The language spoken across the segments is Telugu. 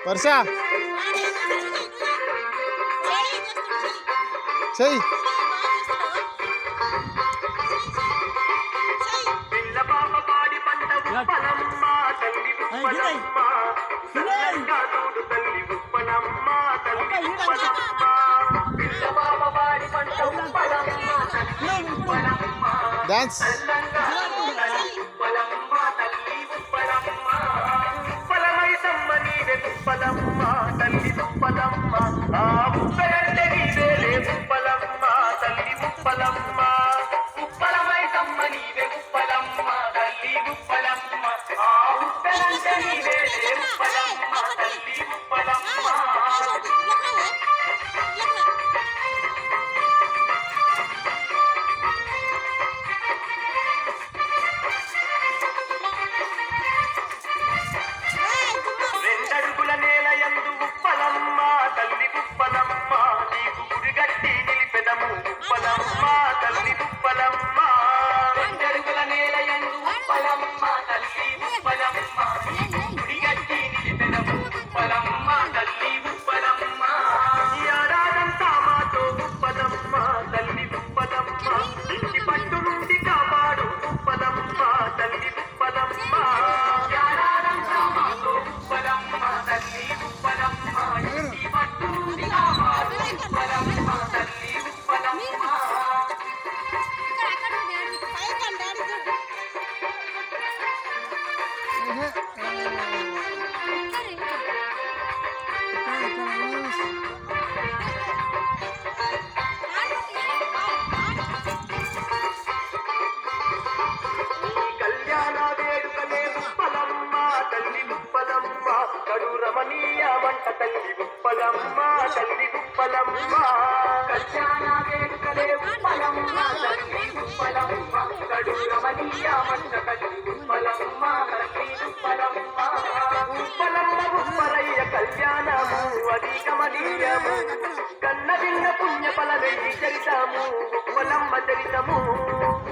వర్ష చెయ్యి డాన్స్ తల్లి ఉప్పలమ్మ తల్లి ఉప్పలమ్మ కళ్యాణ వేడుకలే ఉప్పలమ్మ తల్లి ఉప్పలమ్మ కడురమణీయ మంట తల్లి ఉప్పలమ్మ తల్లి ఉప్పలమ్మ ఉప్పలమ్మ ఉప్పరయ్య కళ్యాణము అది కమనీయము కన్నదిన్న పుణ్య ఫలమెల్లి చరితము ఉప్పలమ్మ చరితము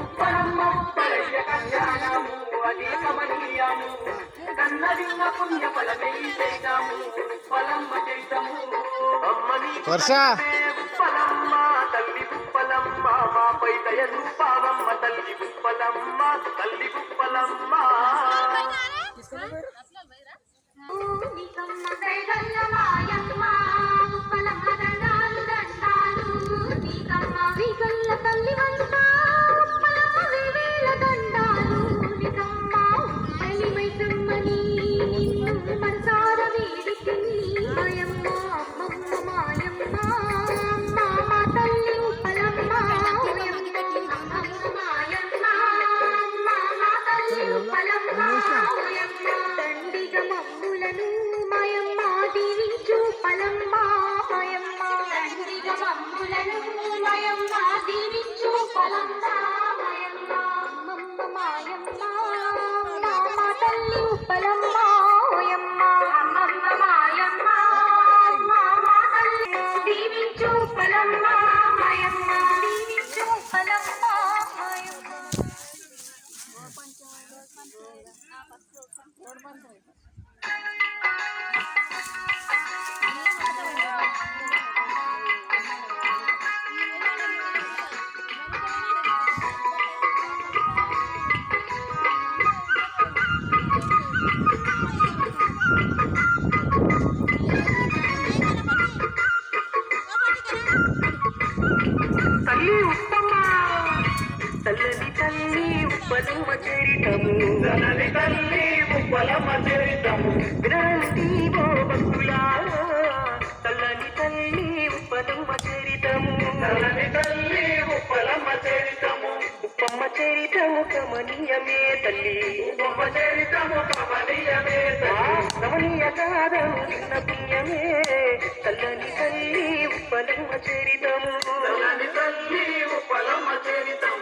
ఉప్పలమ్మ ఉప్పరయ్య కళ్యాణము అది కమనీయము కన్నదిన్న పుణ్య ఫలమెల్లి చరితము వర్ష ఉప్పలమ్మ తల్లి ఉప్పలమ్మ మాపై దయ చూపావమ్మ తల్లి ఉప్పలమ్మ తల్లి ఉప్పలమ్మ తల్లి తల్లి ఉప్పలమ్మ చరితము తల్లి తల్లి ఉప్పలమ్మ చరితము వినండి ఓ భక్తులారా తల్లి తల్లి ఉప్పలమ్మ చరితము తల్లి తల్లి ఉప్పలమ్మ చరితము ఉప్పమ్మ చరితము కమనీయమే తల్లి ఉప్పమ్మ చరితము కమనీయమే రమణీయ గాథము చిన్న పుణ్యమే తల్లి తల్లి ఉప్పలమ్మ చరితము తల్లి తల్లి ఉప్పలమ్మ చరితము